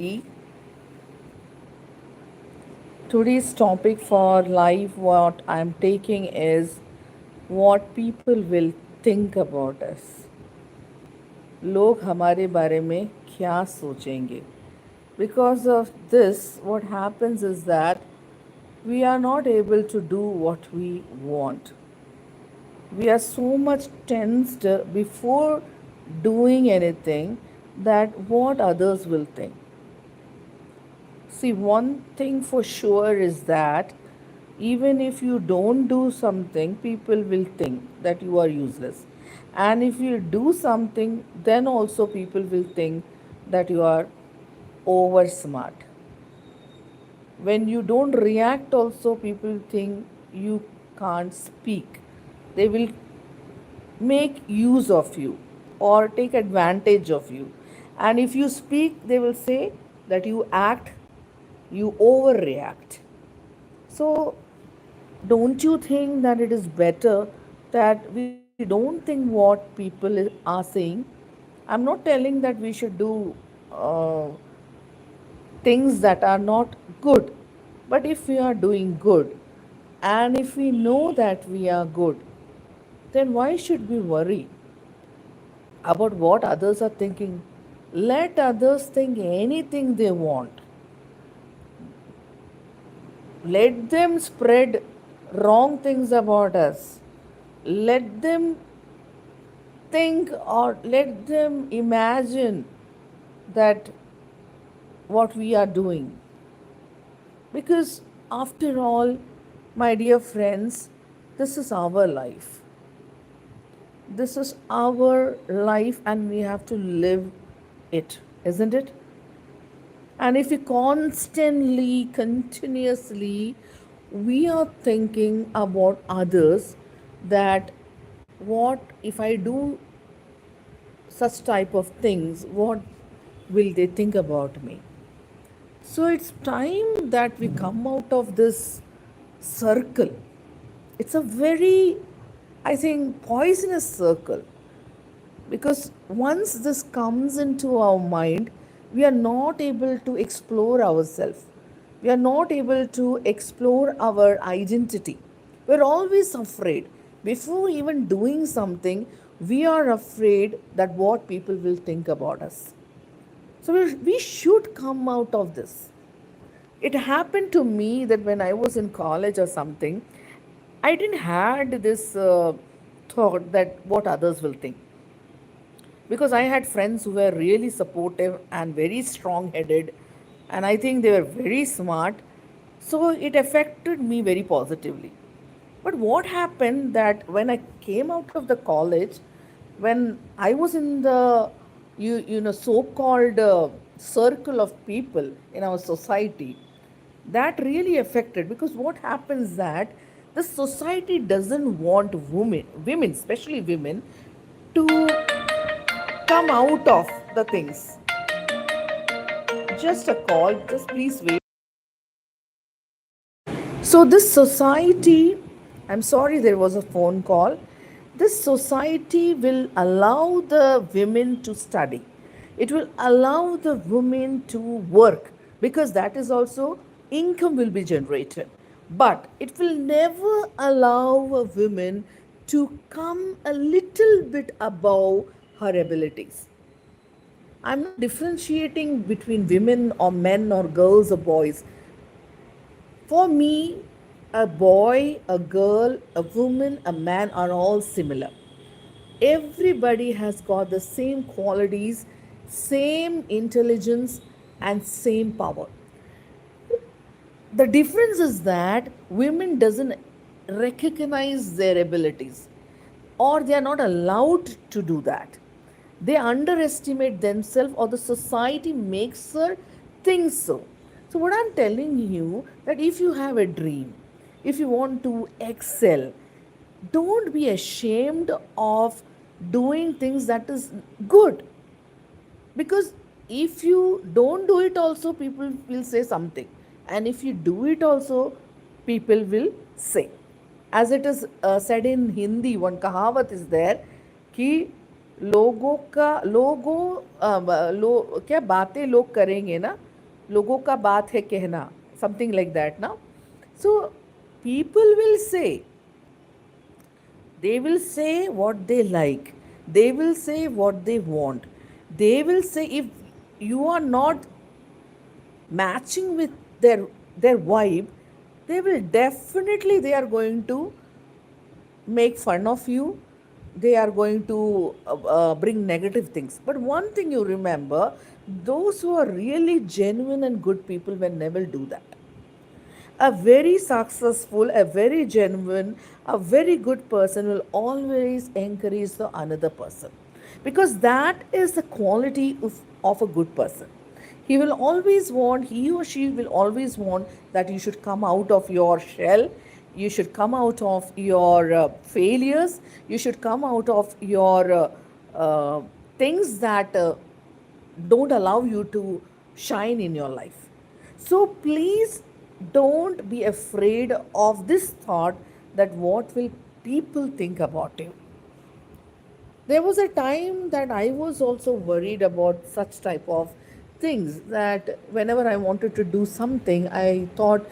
everybody. Today's topic for live what I'm taking is what people will think about us. लोग हमारे बारे में क्या सोचेंगे? Because of this, what happens is that we are not able to do what we want. We are so much tensed before doing anything that what others will think. See, one thing for sure is that even if you don't do something, people will think that you are useless. And if you do something, then also people will think that you are over smart. When you don't react, also people think you can't speak. They will make use of you or take advantage of you. And if you speak, they will say that you act, you overreact. So, don't you think that it is better that we don't think what people are saying? I'm not telling that we should do uh, things that are not good, but if we are doing good and if we know that we are good, then why should we worry about what others are thinking? Let others think anything they want. Let them spread wrong things about us. Let them think or let them imagine that what we are doing. Because after all, my dear friends, this is our life. This is our life and we have to live it, isn't it? And if we constantly, continuously, we are thinking about others, that what if I do such type of things, what will they think about me? So it's time that we come out of this circle. It's a very, I think, poisonous circle, because once this comes into our mind, we are not able to explore ourselves. We are not able to explore our identity. We're always afraid. Before even doing something, we are afraid that what people will think about us. So we should come out of this. It happened to me that when I was in college or something, I didn't had this thought that what others will think, because I had friends who were really supportive and very strong headed, and I think they were very smart. So it affected me very positively. But what happened that when I came out of the college, when I was in the so-called circle of people in our society, that really affected, because what happens that the society doesn't want women, especially women, to come out of the things. Just a call, just please wait. So, this society, I'm sorry there was a phone call. This society will allow the women to study. It will allow the women to work, because that is also income will be generated. But it will never allow a woman to come a little bit above her abilities. I'm not differentiating between women or men or girls or boys. For me, a boy, a girl, a woman, a man are all similar. Everybody has got the same qualities, same intelligence, and same power. The difference is that women doesn't recognize their abilities, or they are not allowed to do that. They underestimate themselves, or the society makes her think so. So what I'm telling you, that if you have a dream, if you want to excel, don't be ashamed of doing things that is good, because if you don't do it also, people will say something, and if you do it also, people will say. As it is said in Hindi, one kahavat is there कि लोगों का लोगों क्या बातें लोग करेंगे ना, लोगों का बात है कहना, something like that now. So people will say, they will say what they like, they will say what they want, they will say if you are not matching with their vibe, they will definitely, they are going to make fun of you, they are going to bring negative things. But one thing you remember, those who are really genuine and good people will never do that. A very successful, a very genuine, a very good person will always encourage the another person, because that is the quality of a good person. He will always want, he or she will always want that you should come out of your shell, you should come out of your failures, you should come out of your things that don't allow you to shine in your life. So please don't be afraid of this thought that what will people think about you. There was a time that I was also worried about such type of things, that whenever I wanted to do something, I thought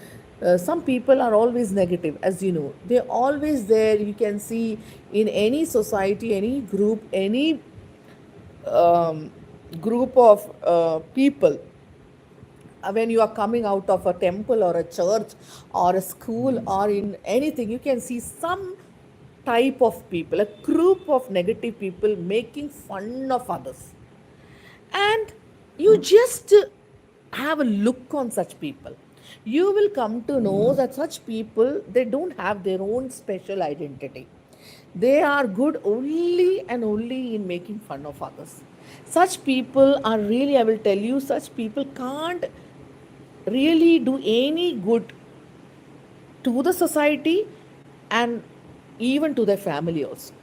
some people are always negative, as you know. They're always there. You can see in any society, any group, any um, group of people, when you are coming out of a temple or a church or a school or in anything, you can see some type of people, a group of negative people making fun of others. And you just have a look on such people, you will come to know that such people, they don't have their own special identity. They are good only and only in making fun of others. Such people are really, I will tell you, such people can't really do any good to the society and even to their family also.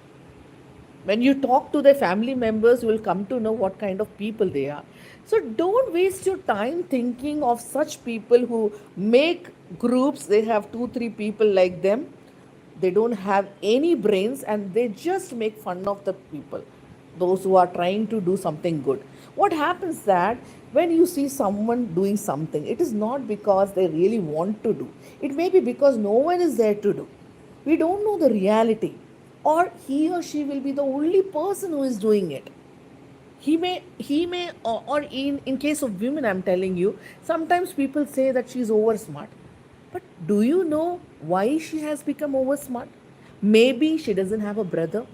When you talk to their family members, you will come to know what kind of people they are. So don't waste your time thinking of such people who make groups, they have 2 3 people like them, they don't have any brains and they just make fun of the people, those who are trying to do something good. What happens that when you see someone doing something, it is not because they really want to do, it may be because no one is there to do. We don't know the reality, or he or she will be the only person who is doing it. He may or in case of women, I'm telling you, sometimes people say that she's over smart. But do you know why she has become over smart? Maybe she doesn't have a brother,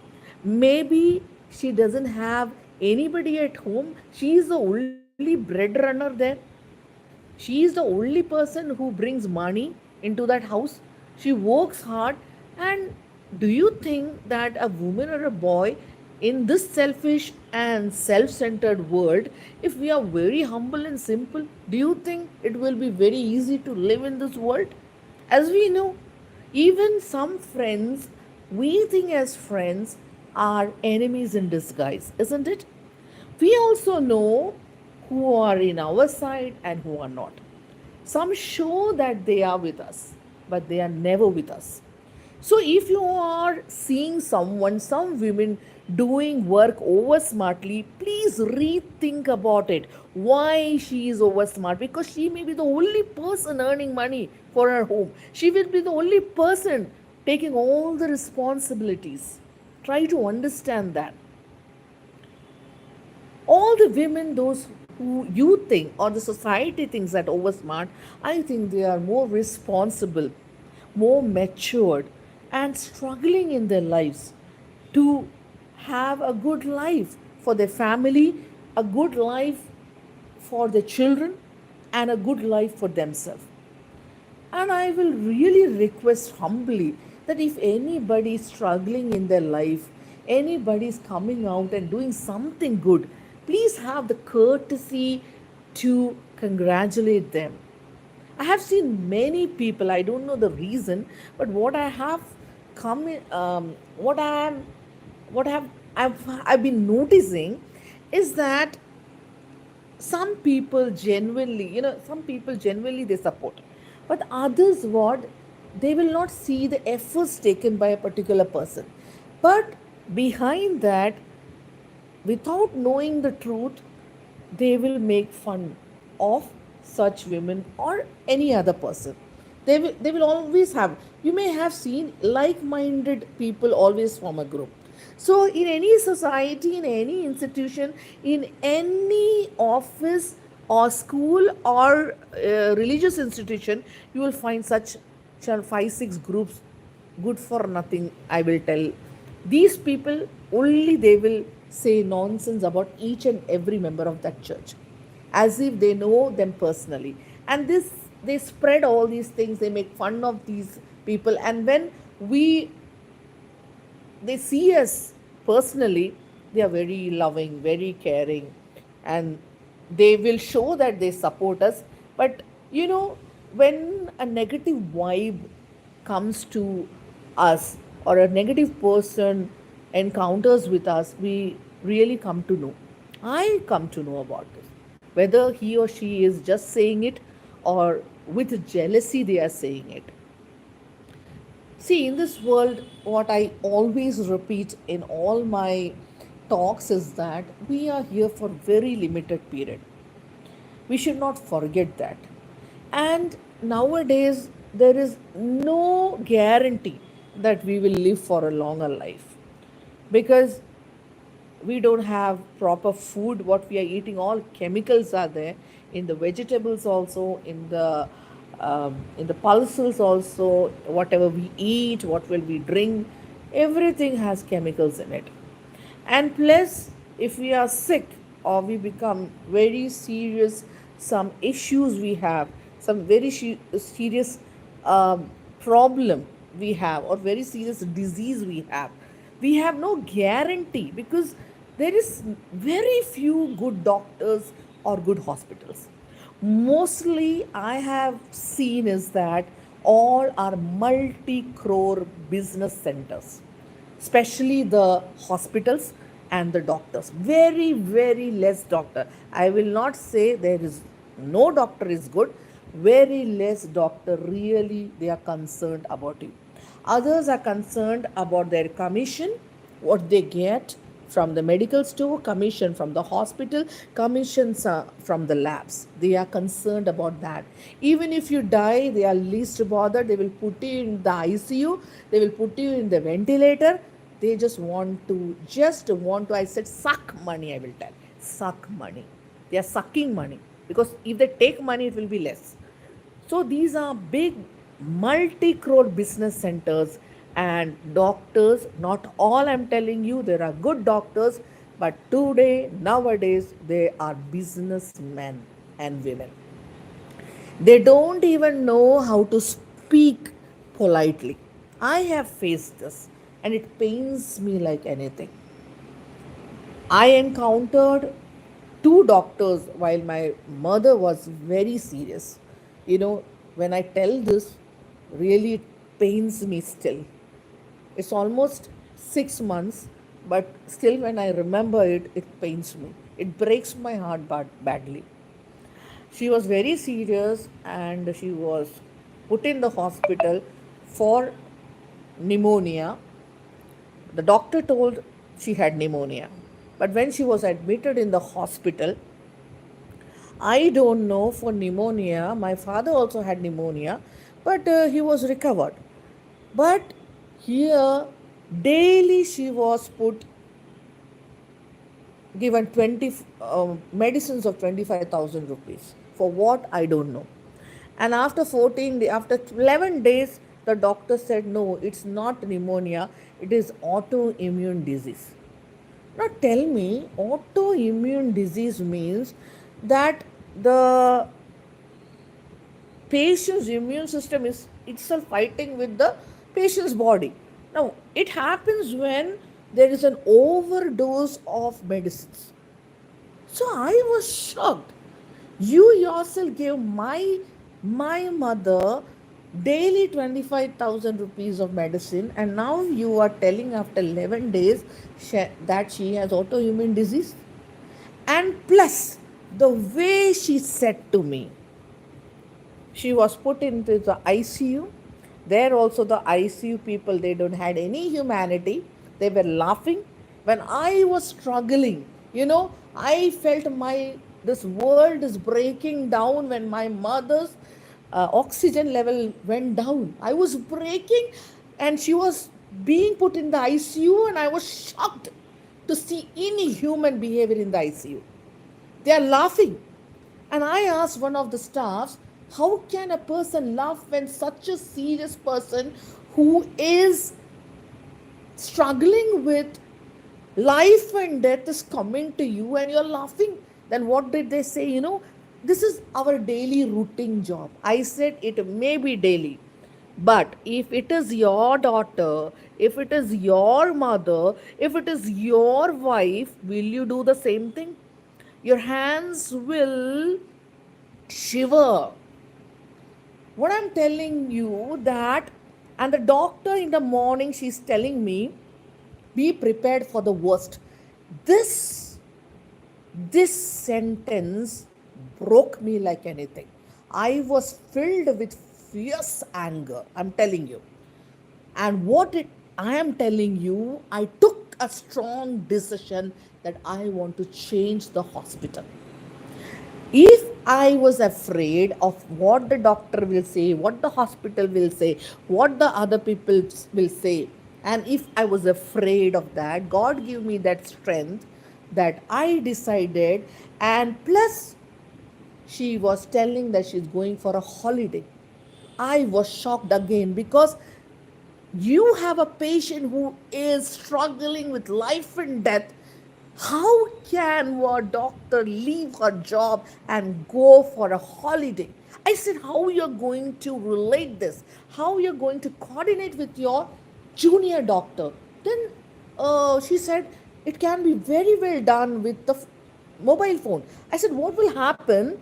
maybe she doesn't have anybody at home, she is the only breadwinner there, she is the only person who brings money into that house. She works hard. And do you think that a woman or a boy in this selfish and self centered world, if we are very humble and simple, do you think it will be very easy to live in this world? As we know, even some friends we think as friends are enemies in disguise, isn't it? We also know who are in our side and who are not. Some show that they are with us, but they are never with us. So if you are seeing someone, some women doing work over smartly, please rethink about it. Why she is over smart? Because she may be the only person earning money for her home. She will be the only person taking all the responsibilities. Try to understand that. All the women, those who you think or the society thinks that over smart, I think they are more responsible, more matured, and struggling in their lives to have a good life for their family, a good life for their children, and a good life for themselves. And I will really request humbly that if anybody is struggling in their life, anybody is coming out and doing something good, please have the courtesy to congratulate them. I have seen many people, I don't know the reason, but what I have come in, what I am, what I've been noticing is that some people genuinely, some people genuinely they support, but others what, they will not see the efforts taken by a particular person, but behind that, without knowing the truth, they will make fun of such women or any other person. They will always have, you may have seen like-minded people always form a group. So in any society, in any institution, in any office or school or religious institution, you will find such 5 6 groups, good for nothing, I will tell. These people only, they will say nonsense about each and every member of that church, as if they know them personally. And this, they spread all these things, they make fun of these people. And when we they see us personally, they are very loving, very caring, and they will show that they support us. But when a negative vibe comes to us, or a negative person encounters with us, we really come to know. I come to know about this. Whether he or she is just saying it, or with jealousy they are saying it. See, in this world, what I always repeat in all my talks is that we are here for very limited period. We should not forget that. And nowadays, there is no guarantee that we will live for a longer life, because we don't have proper food. What we are eating, all chemicals are there in the vegetables, also in the pulses, also whatever we eat, what will we drink, everything has chemicals in it. And plus, if we are sick or we become very serious, some issues we have, some very serious problem we have, or very serious disease we have no guarantee, because there is very few good doctors or good hospitals. Mostly I have seen is that all are multi crore business centers, especially the hospitals and the doctors. Very, very less doctor. I will not say there is no doctor is good. Very less doctor really they are concerned about you. Others are concerned about their commission, what they get from the medical store, commission from the hospital, commissions from the labs. They are concerned about that. Even if you die, they are least bothered. They will put you in the ICU, they will put you in the ventilator. They just want to, I said, suck money, I will tell. Suck money. They are sucking money, because if they take money, it will be less. So these are big multi crore business centers and doctors. Not all, I'm telling you, there are good doctors, but nowadays, they are businessmen and women. They don't even know how to speak politely. I have faced this, and it pains me like anything. I encountered 2 doctors while my mother was very serious. When I tell this, really it pains me still. It's almost 6 months, but still, when I remember it, it pains me. It breaks my heart badly. She was very serious, and she was put in the hospital for pneumonia. The doctor told she had pneumonia. But when she was admitted in the hospital, I don't know, for pneumonia, my father also had pneumonia, but he was recovered. But here, daily she was given 20 medicines of 25,000 rupees. For what, I don't know. And after after 11 days, the doctor said, no, it's not pneumonia, it is autoimmune disease. Now tell me, autoimmune disease means that the patient's immune system is itself fighting with the patient's body. Now, it happens when there is an overdose of medicines. So I was shocked. You yourself gave my mother daily 25,000 rupees of medicine, and now you are telling after 11 days that she has autoimmune disease. And plus, the way she said to me, she was put into the ICU. There also, the ICU people, they don't had any humanity. They were laughing. When I was struggling, I felt my This world is breaking down. When my mother's oxygen level went down, I was breaking, and she was being put in the ICU, and I was shocked to see any human behavior in the ICU. They are laughing. And I asked one of the staffs, how can a person laugh when such a serious person who is struggling with life and death is coming to you and you're laughing? Then what did they say? This is our daily routine job. I said, it may be daily, but if it is your daughter, if it is your mother, if it is your wife, will you do the same thing? Your hands will shiver. What I'm telling you that, and the doctor in the morning, she's telling me, be prepared for the worst. This this sentence broke me like anything. I was filled with fierce anger, I'm telling you. And I am telling you, I took a strong decision that I want to change the hospital. If I was afraid of what the doctor will say, what the hospital will say, what the other people will say, and if I was afraid of that, God gave me that strength that I decided. And plus, she was telling that she's going for a holiday. I was shocked again, because you have a patient who is struggling with life and death. How can a doctor leave her job and go for a holiday? I said, how you're going to relate this? How you're going to coordinate with your junior doctor? Then she said, it can be very well done with the mobile phone. I said, what will happen?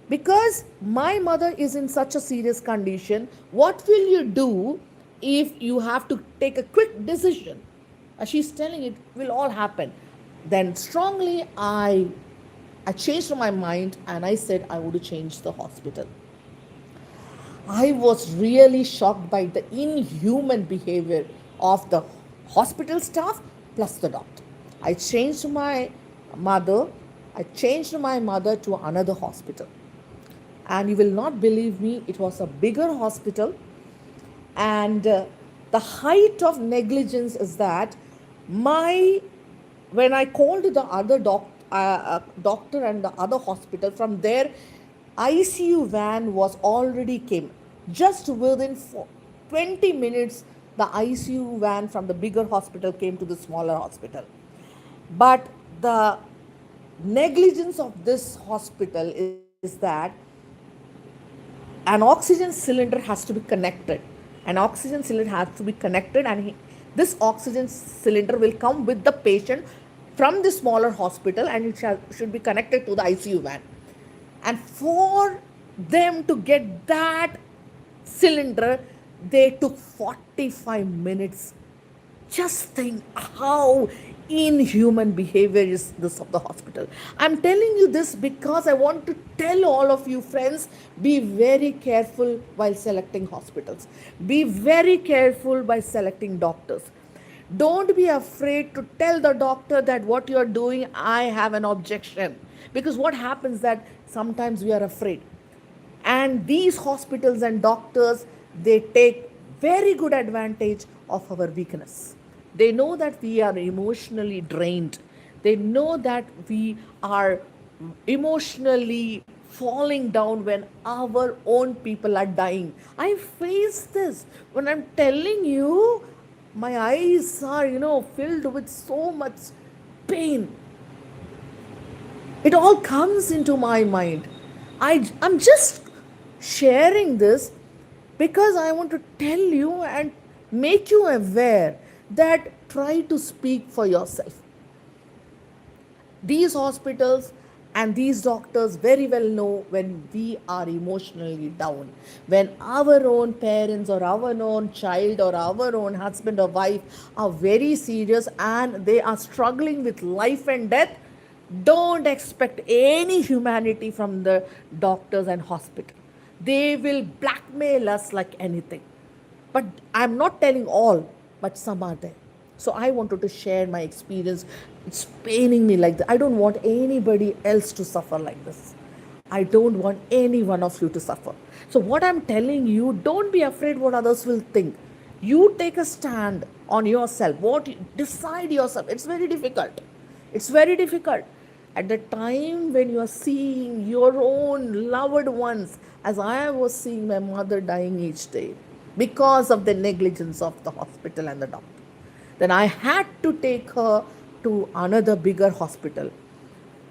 Because my mother is in such a serious condition, what will you do if you have to take a quick decision? She's telling it will all happen. Then strongly I changed my mind, and I said I would change the hospital. I was really shocked by the inhuman behavior of the hospital staff plus the doctor. I changed my mother. I changed my mother to another hospital. And you will not believe me, it was a bigger hospital. And the height of negligence is that my when I called the other doctor and the other hospital, from there ICU van was already came. Just within 20 minutes, the ICU van from the bigger hospital came to the smaller hospital. But the negligence of this hospital is that an oxygen cylinder has to be connected. An oxygen cylinder has to be connected, and this oxygen cylinder will come with the patient from the smaller hospital, and should be connected to the ICU van. And for them to get that cylinder, they took 45 minutes. Just think how inhuman behavior is this of the hospital. I'm telling you this because I want to tell all of you friends, be very careful while selecting hospitals. Be very careful by selecting doctors. Don't be afraid to tell the doctor that what you're doing, I have an objection. Because what happens that sometimes we are afraid. And these hospitals and doctors, they take very good advantage of our weakness. They know that we are emotionally drained. They know that we are emotionally falling down when our own people are dying. I face this. When I'm telling you, my eyes are, filled with so much pain. It all comes into my mind. I'm just sharing this because I want to tell you and make you aware that try to speak for yourself. These hospitals and these doctors very well know when we are emotionally down, when our own parents or our own child or our own husband or wife are very serious and they are struggling with life and death. Don't expect any humanity from the doctors and hospital. They will blackmail us like anything. But I'm not telling all, but some are there. So I wanted to share my experience. It's paining me like that. I don't want anybody else to suffer like this. I don't want any one of you to suffer. So, what I'm telling you, don't be afraid what others will think. You take a stand on yourself. Decide yourself. It's very difficult. It's very difficult. At the time when you are seeing your own loved ones, as I was seeing my mother dying each day because of the negligence of the hospital and the doctor, then I had to take her to another bigger hospital.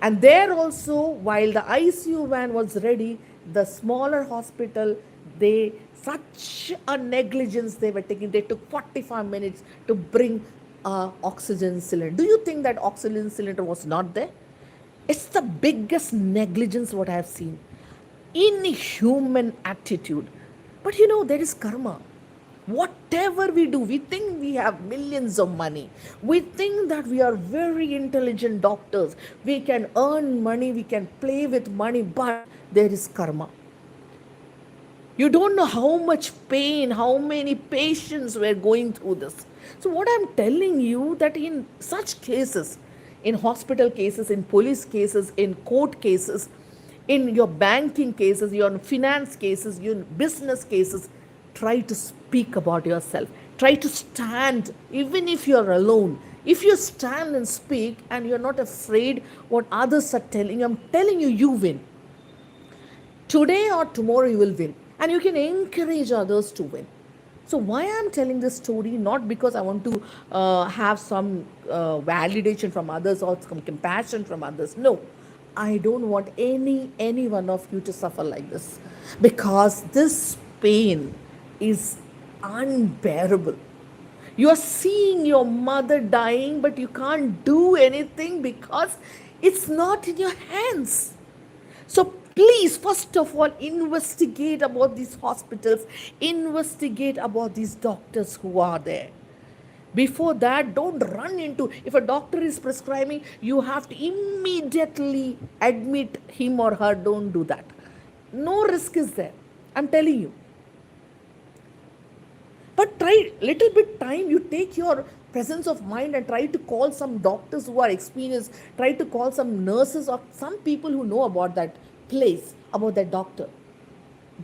And there also, while the ICU van was ready, the smaller hospital, they such a negligence they were taking. They took 45 minutes to bring a oxygen cylinder. Do you think that oxygen cylinder was not there? It's the biggest negligence what I have seen. Inhuman attitude. But there is karma. Whatever we do, we think we have millions of money. We think that we are very intelligent doctors. We can earn money, we can play with money, but there is karma. You don't know how much pain, how many patients were going through this. So, what I'm telling you, that in such cases, in hospital cases, in police cases, in court cases, in your banking cases, your finance cases, your business cases, try to speak about yourself. Try to stand, even if you're alone. If you stand and speak and you're not afraid what others are telling, I'm telling you, you win. Today or tomorrow you will win, and you can encourage others to win. So why I'm telling this story, not because I want to have some validation from others or some compassion from others. No, I don't want any one of you to suffer like this, because this pain is unbearable. You are seeing your mother dying, but you can't do anything because it's not in your hands. So please, first of all, investigate about these hospitals, investigate about these doctors who are there. Before that, don't run into, if a doctor is prescribing, you have to immediately admit him or her. Don't do that. No risk is there. I'm telling you. But try little bit time, you take your presence of mind and try to call some doctors who are experienced, try to call some nurses or some people who know about that place, about that doctor.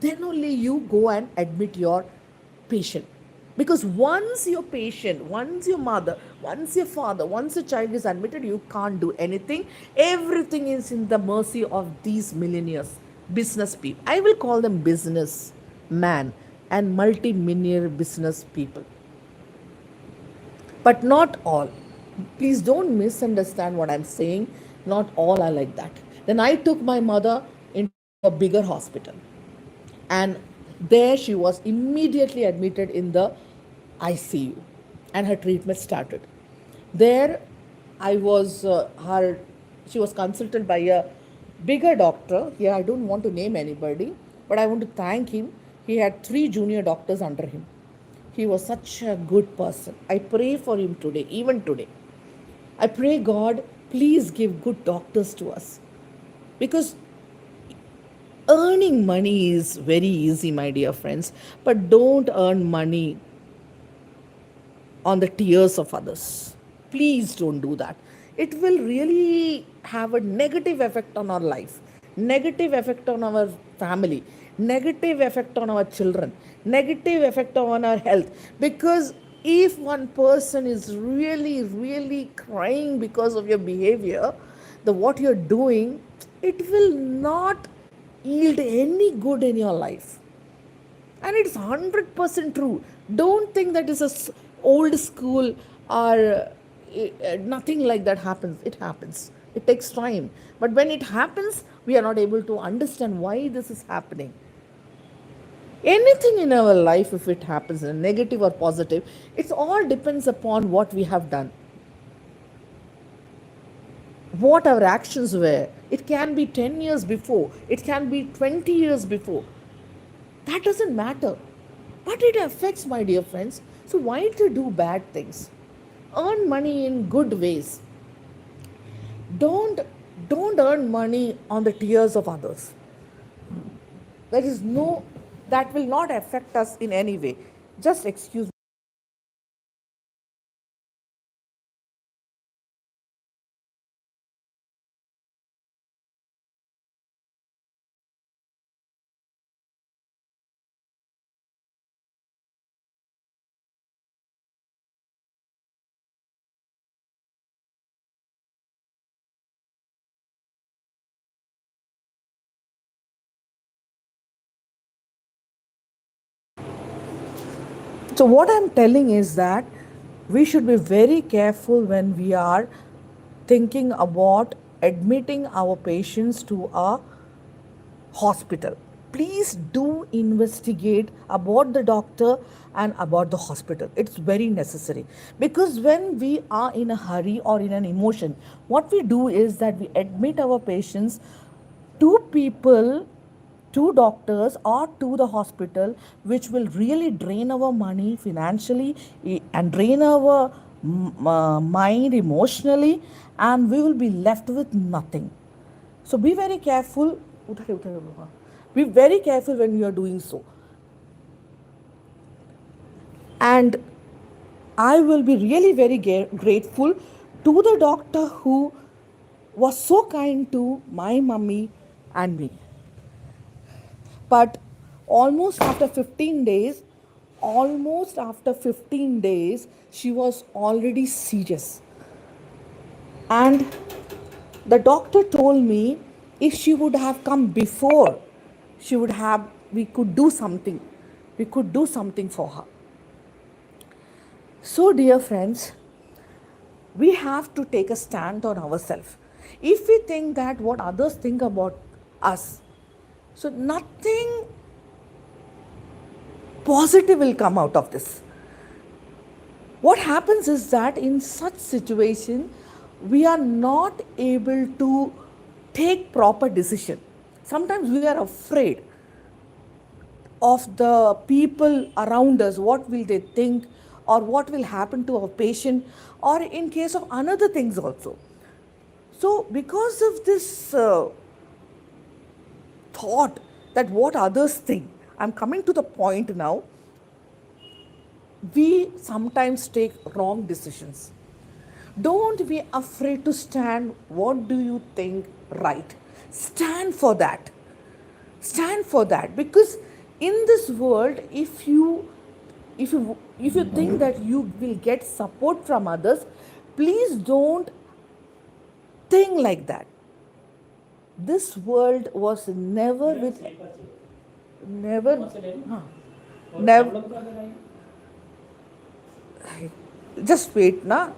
Then only you go and admit your patient. Because once your patient, once your mother, once your father, once a child is admitted, you can't do anything. Everything is in the mercy of these millionaires, business people. I will call them business man and multi-millionaire business people. But not all. Please don't misunderstand what I'm saying. Not all are like that. Then I took my mother into a bigger hospital, and there she was immediately admitted in the ICU, and her treatment started. There, I was her. She was consulted by a bigger doctor. Here, I don't want to name anybody, but I want to thank him. He had 3 junior doctors under him. He was such a good person. I pray for him today, even today. I pray, God, please give good doctors to us. Because earning money is very easy, my dear friends, but don't earn money on the tears of others. Please don't do that. It will really have a negative effect on our life, negative effect on our family, negative effect on our children, negative effect on our health. Because if one person is really crying because of your behavior, the what you're doing, it will not yield any good in your life. And it's 100% true. Don't think that is old school or nothing like that happens. It happens. It takes time. But when it happens, we are not able to understand why this is happening. Anything in our life, if it happens in a negative or positive, it all depends upon what we have done, what our actions were. It can be 10 years before, it can be 20 years before. That doesn't matter. But it affects, my dear friends. So why to do bad things? Earn money in good ways. Don't don't earn money on the tears of others. There is no, that will not affect us in any way. Just excuse me. So, what I'm telling is that we should be very careful when we are thinking about admitting our patients to a hospital. Please do investigate about the doctor and about the hospital. It's very necessary, because when we are in a hurry or in an emotion, what we do is that we admit our patients to people, to doctors or to the hospital, which will really drain our money financially, and drain our mind emotionally, and we will be left with nothing. So be very careful. Be very careful when you are doing so. And I will be really very grateful to the doctor who was so kind to my mummy and me. But almost after 15 days, she was already serious. And the doctor told me if she would have come before, we could do something. We could do something for her. So, dear friends, we have to take a stand on ourselves. If we think that what others think about us, so nothing positive will come out of this. What happens is that in such situation, we are not able to take proper decision. Sometimes we are afraid of the people around us, what will they think, or what will happen to our patient, or in case of another things also. So because of this thought that what others think, I'm coming to the point now, we sometimes take wrong decisions. Don't be afraid to stand. What do you think right? Stand for that. Stand for that, because in this world, if you think that you will get support from others, please don't think like that. This world was never with never huh, never just wait na.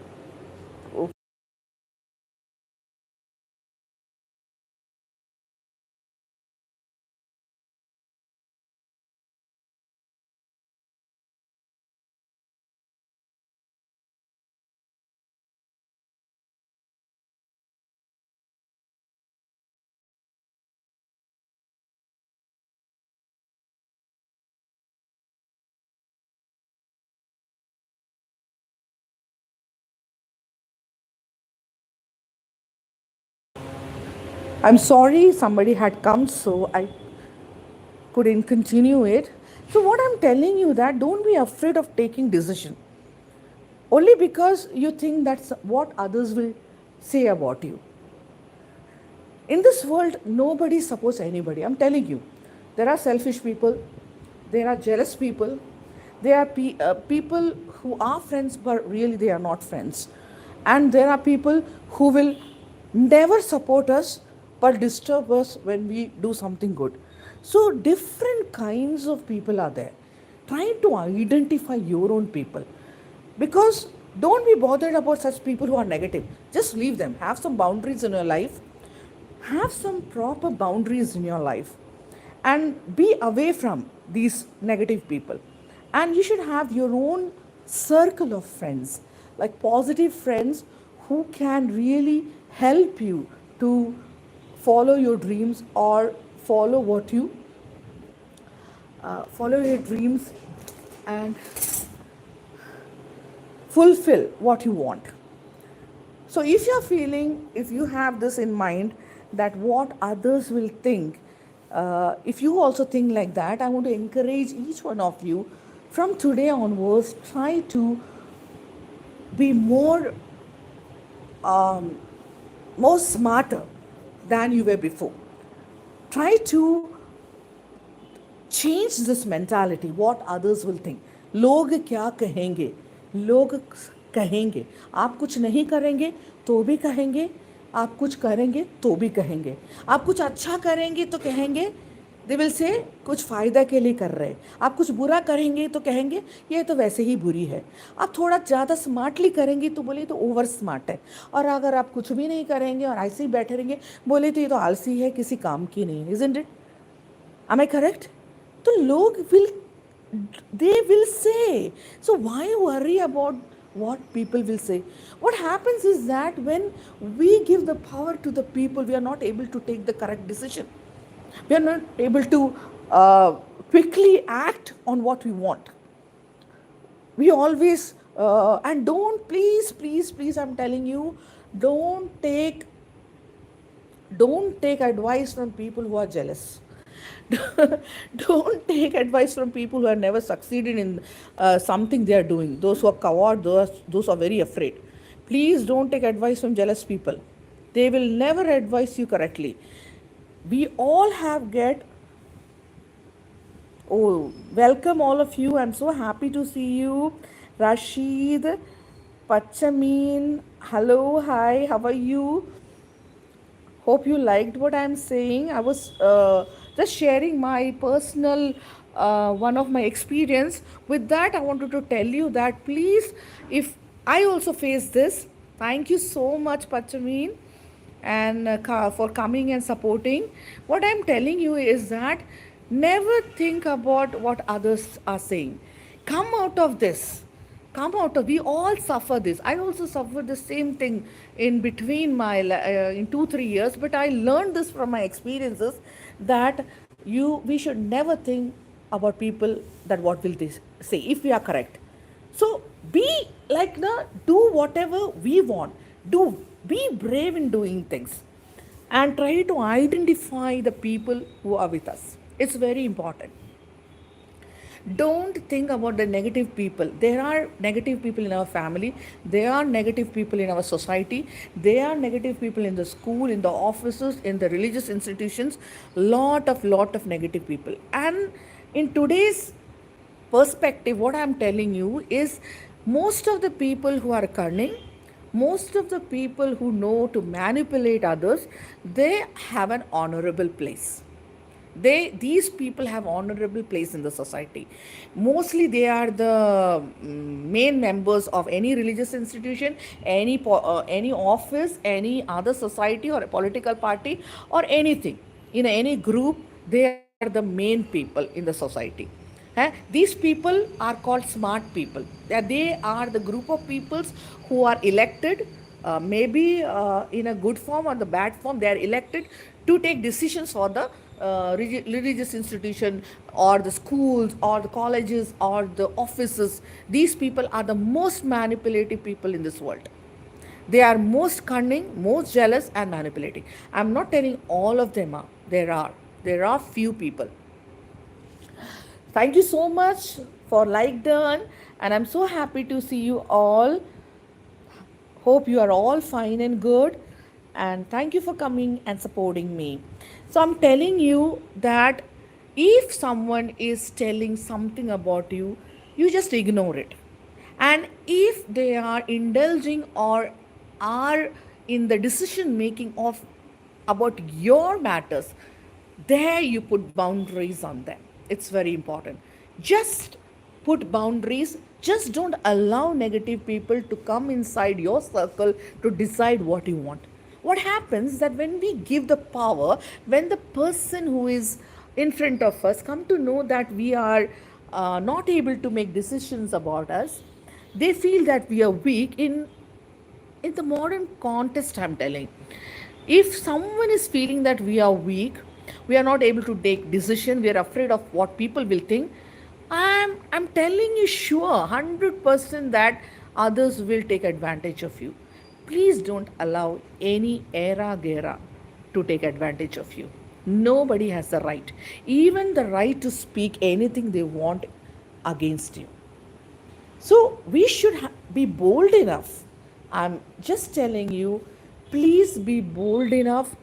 I'm sorry somebody had come, so I couldn't continue it. So what I'm telling you, that don't be afraid of taking decision only because you think that's what others will say about you. In this world, nobody supports anybody. I'm telling you, there are selfish people, there are jealous people, there are people who are friends but really they are not friends, and there are people who will never support us but disturb us when we do something good. So different kinds of people are there. Try to identify your own people, because don't be bothered about such people who are negative. Just leave them. Have some boundaries in your life. Have some proper boundaries in your life and be away from these negative people. And you should have your own circle of friends, like positive friends who can really help you to follow your dreams or follow what you follow your dreams and fulfill what you want. So if you have this in mind, that what others will think, if you also think like that, I want to encourage each one of you from today onwards, try to be more smarter than you were before. Try to change this mentality, what others will think. लोग क्या कहेंगे, लोग कहेंगे. आप कुछ नहीं करेंगे तो भी कहेंगे, आप कुछ करेंगे तो भी कहेंगे, आप कुछ अच्छा करेंगे तो कहेंगे दे विल से कुछ फ़ायदा के लिए कर रहे हैं, आप कुछ बुरा करेंगे तो कहेंगे ये तो वैसे ही बुरी है, आप थोड़ा ज़्यादा स्मार्टली करेंगे तो बोले तो ओवर स्मार्ट है, और अगर आप कुछ भी नहीं करेंगे और ऐसे ही बैठे रहेंगे बोले तो ये तो आलसी है, किसी काम की नहीं है, isn't it? Am I correct? तो लोग will say. So why worry about what people will say? What happens is that when we give the power to the people, we are not able to take the correct decision. We are not able to quickly act on what we want. We always, and don't, please, I'm telling you, don't take advice from people who are jealous. Don't take advice from people who have never succeeded in something they are doing. Those who are coward, those who are very afraid. Please don't take advice from jealous people. They will never advise you correctly. We all have get. Oh, welcome all of you. I'm so happy to see you. Rashid, Pachameen, hello, hi, how are you? Hope you liked what I'm saying. I was just sharing my personal one of my experience. With that, I wanted to tell you that please, if I also face this, thank you so much, Pachameen, and for coming and supporting. What I'm telling you is that never think about what others are saying. Come out of this, we all suffer this. I also suffered the same thing in between my in 2-3 years, but I learned this from my experiences, that we should never think about people, that what will they say, if we are correct. So be like, do whatever we want, be brave in doing things, and try to identify the people who are with us. It's very important. Don't think about the negative people. There are negative people in our family, there are negative people in our society, there are negative people in the school, in the offices, in the religious institutions, lot of negative people. And in today's perspective, what I'm telling you is, most of the people who are cunning, most of the people who know to manipulate others, they have an honorable place. These people have honorable place in the society. Mostly they are the main members of any religious institution, any office, any other society or a political party, or anything in any group. They are the main people in the society. These people are called smart people. They are the group of peoples who are elected, maybe in a good form or the bad form. They are elected to take decisions for the religious institution, or the schools, or the colleges, or the offices. These people are the most manipulative people in this world. They are most cunning, most jealous, and manipulating. I'm not telling all of them are. There are few people. Thank you so much for like done, and I'm so happy to see you all. Hope you are all fine and good, and thank you for coming and supporting me. So I'm telling you that if someone is telling something about you, you just ignore it. And if they are indulging or are in the decision making of about your matters, there you put boundaries on them. It's very important. Just put boundaries. Just don't allow negative people to come inside your circle to decide what you want. What happens that when we give the power, when the person who is in front of us come to know that we are not able to make decisions about us, they feel that we are weak. In the modern context, I'm telling, if someone is feeling that we are weak, we are not able to take decision, we are afraid of what people will think, I'm telling you sure 100% that others will take advantage of you. Please don't allow any era gera to take advantage of you. Nobody has the right, even the right to speak anything they want against you. So we should be bold enough. I'm just telling you, please be bold enough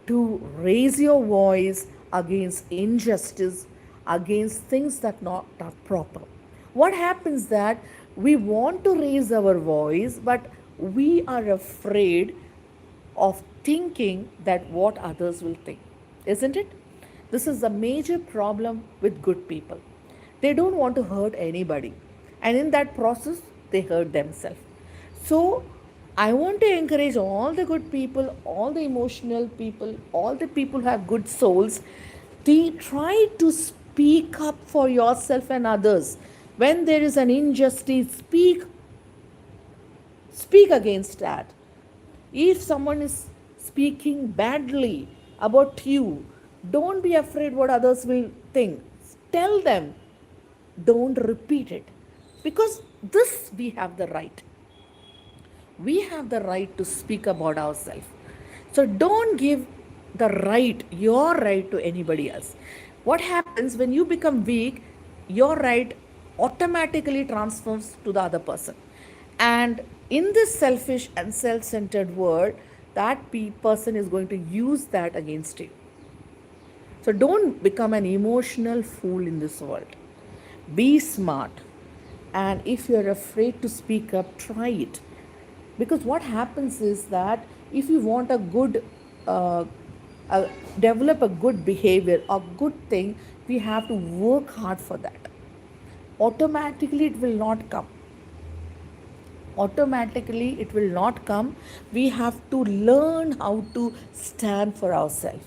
to raise your voice against injustice, against things that not are proper. What happens that we want to raise our voice, but we are afraid of thinking that what others will think, isn't it? This is a major problem with good people. They don't want to hurt anybody, and in that process, they hurt themselves. So, I want to encourage all the good people, all the emotional people, all the people who have good souls. They try to speak up for yourself and others. When there is an injustice, speak against that. If someone is speaking badly about you, don't be afraid what others will think. Tell them, don't repeat it. Because this we have the right. We have the right to speak about ourselves. So don't give your right to anybody else. What happens when you become weak, your right automatically transfers to the other person. And in this selfish and self centered world, that person is going to use that against you. So don't become an emotional fool in this world. Be smart. And if you're afraid to speak up, try it. Because what happens is that if you want a good, uh, develop a good behavior, a good thing, we have to work hard for that. Automatically, it will not come. Automatically, it will not come. We have to learn how to stand for ourselves.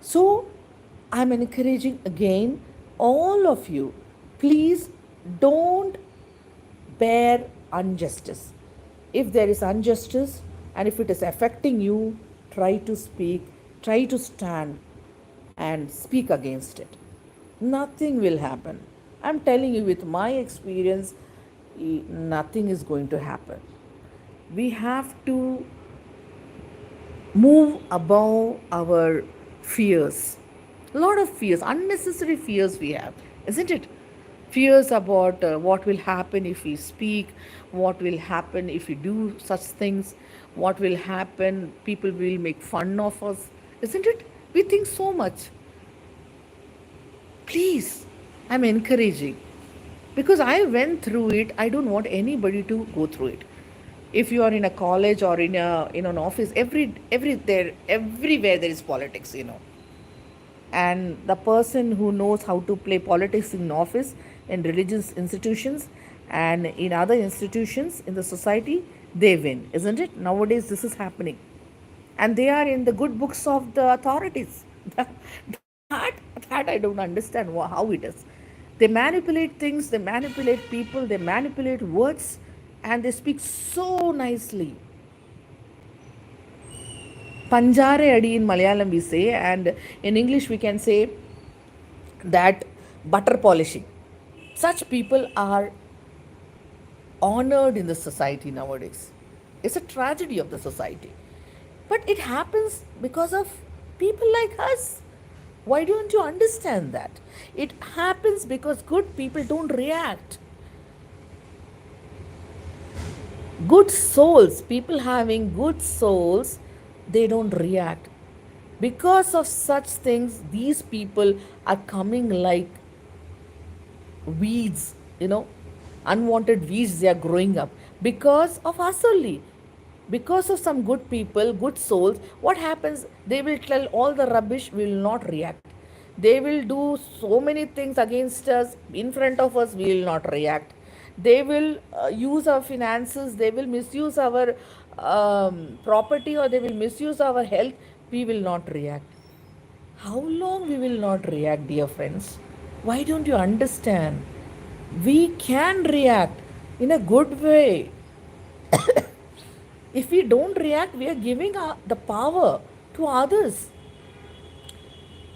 So, I'm encouraging again all of you, please don't bear injustice. If there is injustice and if it is affecting you, try to speak, try to stand and speak against it. Nothing will happen. I'm telling you, with my experience, nothing is going to happen. We have to move above our fears. A lot of fears, unnecessary fears we have, isn't it? Fears about what will happen if we speak, what will happen if we do such things, what will happen, people will make fun of us, isn't it? We think so much. Please, I'm encouraging because I went through it. I don't want anybody to go through it. If you are in a college or in an office, everywhere there is politics, and the person who knows how to play politics in office, in religious institutions, and in other institutions in the society, they win, isn't it? Nowadays this is happening, and they are in the good books of the authorities. that that I don't understand how it is. They manipulate things, they manipulate people, they manipulate words, and they speak so nicely. Panjare adi in Malayalam we say, and in English we can say that butter polishing. Such people are honored in the society nowadays. It's a tragedy of the society. But it happens because of people like us. Why don't you understand that? It happens because good people don't react. Good souls, people having good souls, they don't react. Because of such things, these people are coming like weeds, unwanted weeds, they are growing up because of us only. Because of some good people, good souls, what happens? They will tell all the rubbish, we will not react. They will do so many things against us, in front of us, we will not react. They will use our finances, they will misuse our property, or they will misuse our health, we will not react. How long we will not react, dear friends? Why don't you understand? We can react in a good way. If we don't react, we are giving the power to others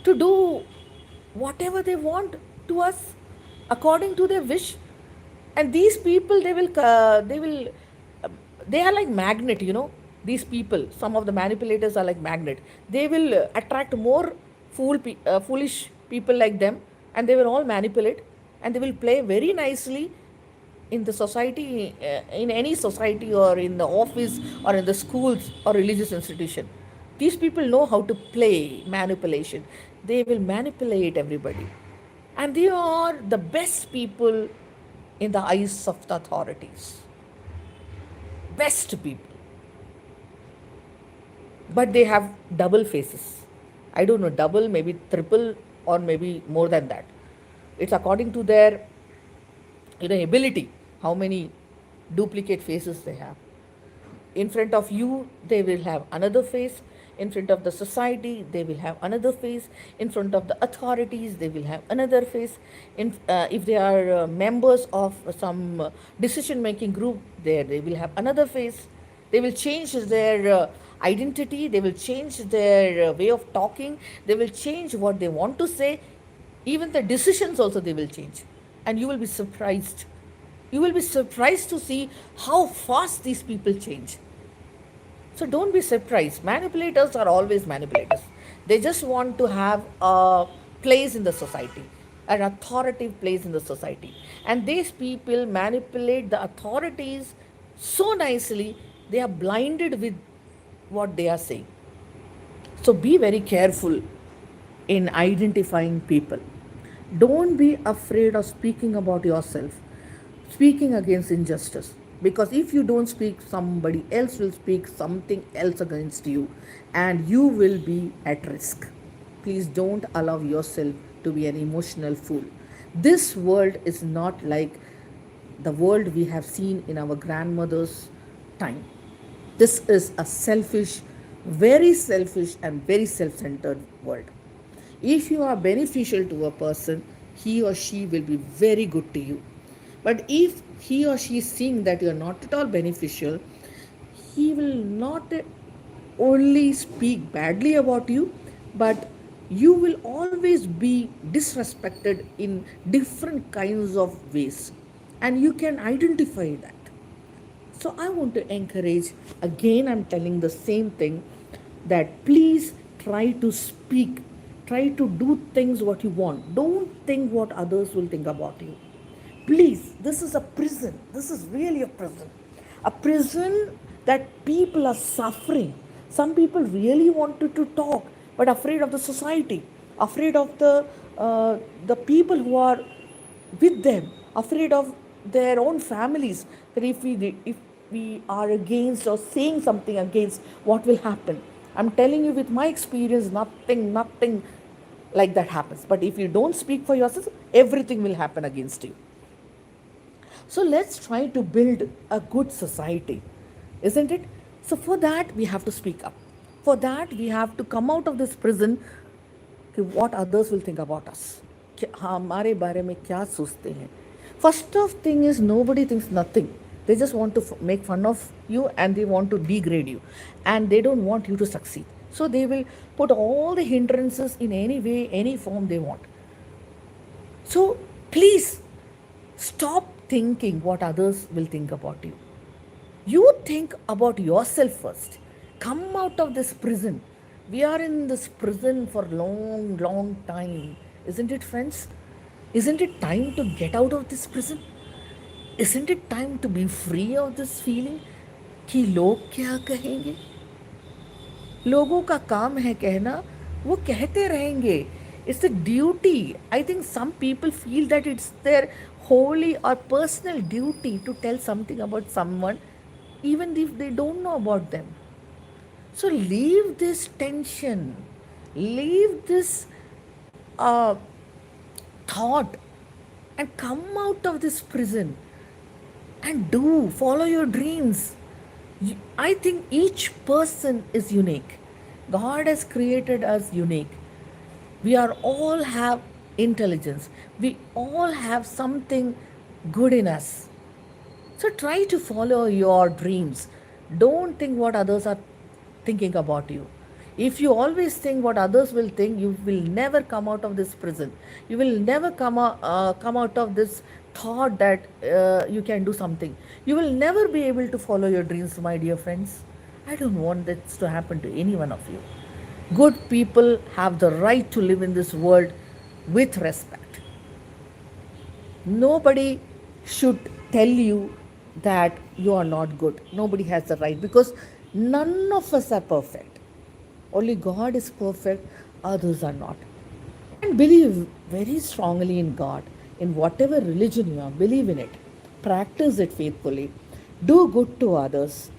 to do whatever they want to us according to their wish. And these people, they are like magnet, these people, some of the manipulators are like magnet. They will attract more foolish people like them, and they will all manipulate, and they will play very nicely in the society, in any society, or in the office, or in the schools or religious institution. These people know how to play manipulation. They will manipulate everybody, and they are the best people in the eyes of the authorities. Best people. But they have double faces. I don't know, double, maybe triple, or maybe more than that. It's according to their ability, how many duplicate faces they have. In front of you they will have another face, in front of the society they will have another face, in front of the authorities they will have another face, if they are members of some decision making group, there they will have another face. They will change their identity, they will change their way of talking, they will change what they want to say, even the decisions also they will change. And you will be surprised, you will be surprised to see how fast these people change. So don't be surprised. Manipulators are always manipulators. They just want to have a place in the society, an authoritative place in the society. And these people manipulate the authorities so nicely, they are blinded with what they are saying. So be very careful in identifying people. Don't be afraid of speaking about yourself, speaking against injustice. Because if you don't speak, somebody else will speak something else against you, and you will be at risk. Please don't allow yourself to be an emotional fool. This world is not like the world we have seen in our grandmother's time. This is a selfish, and very self centered world. If you are beneficial to a person, he or she will be very good to you. But if he or she is seeing that you are not at all beneficial, he will not only speak badly about you, but you will always be disrespected in different kinds of ways. And you can identify that. So I want to encourage, again, I'm telling the same thing, that please try to speak, try to do things what you want. Don't think what others will think about you. Please, this is a prison. This is really a prison. A prison that people are suffering. Some people really wanted to talk, but afraid of the society, afraid of the people who are with them, afraid of their own families, that if we are against or saying something against, what will happen. I'm telling you with my experience, nothing like that happens. But if you don't speak for yourself, everything will happen against you. So let's try to build a good society, isn't it? So for that we have to speak up. For that we have to come out of this prison. What others will think about us, हमारे बारे में क्या सोचते हैं. First of thing is, nobody thinks nothing. They just want to make fun of you, and they want to degrade you, and they don't want you to succeed. So they will put all the hindrances in any way, any form they want. So please stop thinking what others will think about you. You think about yourself first. Come out of this prison. We are in this prison for long time. Isn't it, friends? Isn't it time to get out of this prison? Isn't it time to be free of this feeling कि लोग क्या कहेंगे? लोगों का काम है कहना, वो कहते रहेंगे. It's a duty. I think some people feel that it's their holy or personal duty to tell something about someone, even if they don't know about them. So leave this tension, leave this uh, thought, and come out of this prison and follow your dreams. I think each person is unique. God has created us unique. We are all have intelligence. We all have something good in us. So try to follow your dreams. Don't think what others are thinking about you. If you always think what others will think, you will never come out of this prison. You will never come out of this thought that you can do something. You will never be able to follow your dreams, my dear friends. I don't want this to happen to any one of you. Good people have the right to live in this world with respect. Nobody should tell you that you are not good. Nobody has the right, because none of us are perfect. Only God is perfect, others are not. And believe very strongly in God. In whatever religion you are, believe in it. Practice it faithfully. Do good to others.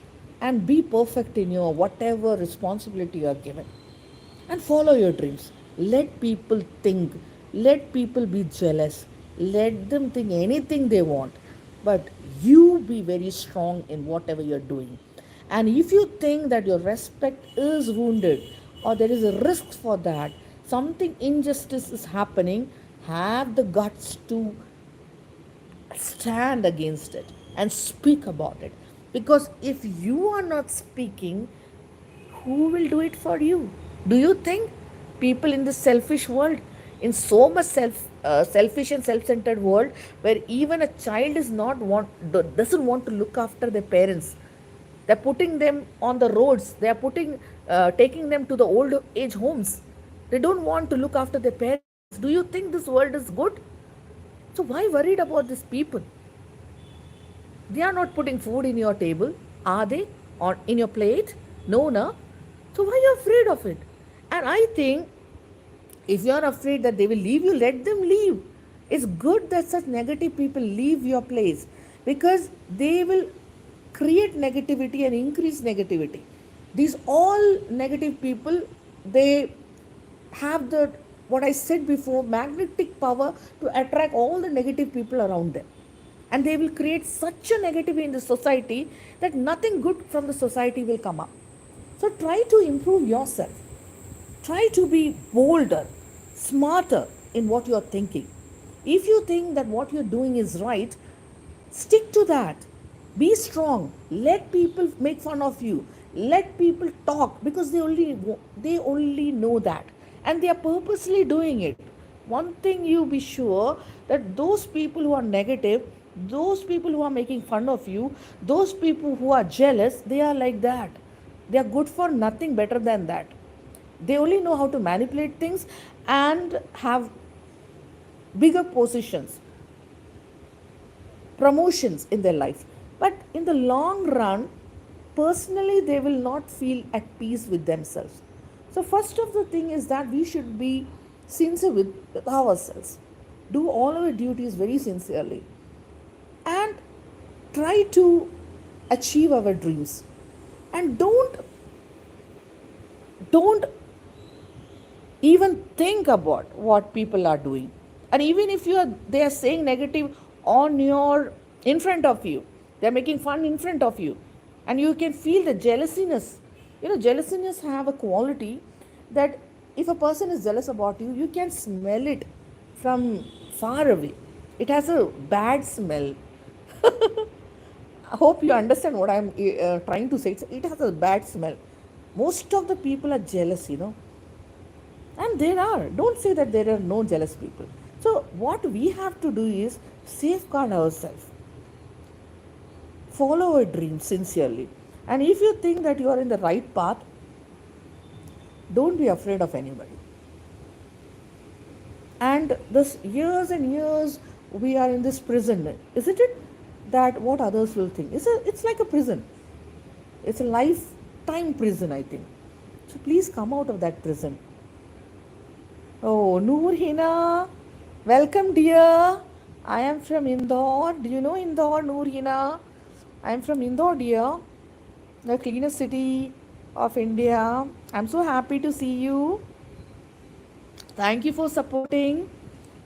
And be perfect in your whatever responsibility you are given. and follow your dreams. Let people think, let people be jealous, let them think anything they want. But you be very strong in whatever you're doing. And if you think that your respect is wounded or there is a risk for that, something injustice is happening, have the guts to stand against it and speak about it. Because if you are not speaking, who will do it for you? Do you think people in this selfish world, in so much selfish and self-centered world, where even a child is not doesn't want to look after their parents, they're putting them on the roads, they are taking them to the old age homes, they don't want to look after their parents. Do you think this world is good? So why worried about these people? They are not putting food in your table, are they? Or in your plate? No, no. So why are you afraid of it? And I think if you are afraid that they will leave you, let them leave. It's good that such negative people leave your place because they will create negativity and increase negativity. These all negative people, they have the, what I said before, magnetic power to attract all the negative people around them. And they will create such a negativity in the society that nothing good from the society will come up. So try to improve yourself. Try to be bolder, smarter in what you're thinking. If you think that what you're doing is right, stick to that. Be strong. Let people make fun of you. Let people talk because they only know that, and they are purposely doing it. One thing you be sure that those people who are negative, those people who are making fun of you, those people who are jealous, they are like that. They are good for nothing better than that. They only know how to manipulate things and have bigger positions, promotions in their life. But in the long run, personally, they will not feel at peace with themselves. So, first of the thing is that we should be sincere with ourselves. Do all our duties very sincerely and try to achieve our dreams. And don't even think about what people are doing. And even if they are saying negative on your in front of you, they're making fun in front of you, and you can feel the jealousiness. Jealousiness have a quality that if a person is jealous about you, you can smell it from far away. It has a bad smell. I hope you understand what I'm trying to say. It has a bad smell. Most of the people are jealous. And there are. Don't say that there are no jealous people. So, what we have to do is safeguard ourselves, follow our dreams sincerely. And if you think that you are in the right path, don't be afraid of anybody. And this years and years we are in this prison, isn't it? That what others will think. It's like a prison. It's a lifetime prison, I think. So please come out of that prison. Oh, Noor Hina, welcome dear. I am from Indore. Do you know Indore, Noor Hina? I am from Indore, dear, the cleanest city of India. I'm so happy to see you. Thank you for supporting.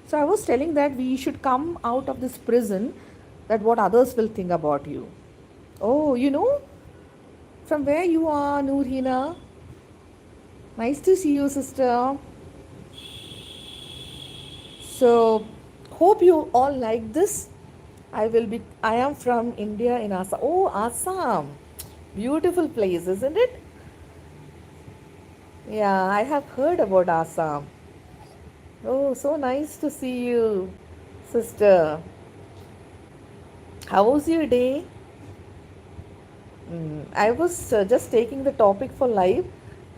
So I was telling that we should come out of this prison, that what others will think about you. Oh, from where you are, Noor Hina? Nice to see you, sister. So, hope you all like this. I am from India in Assam. Oh, Assam. Beautiful place, isn't it? Yeah, I have heard about Assam. Oh, so nice to see you, sister. How was your day? I was just taking the topic for life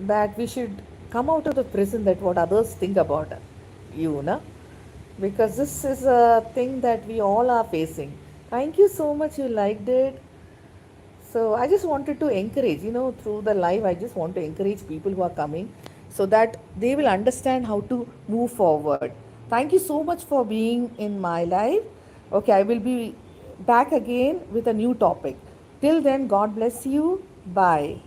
that we should come out of the prison, that what others think about you, na? Because this is a thing that we all are facing. Thank you so much, you liked it. So I just wanted to encourage, through the live, I just want to encourage people who are coming so that they will understand how to move forward. Thank you so much for being in my live. Okay, I will be back again with a new topic. Till then, God bless you. Bye.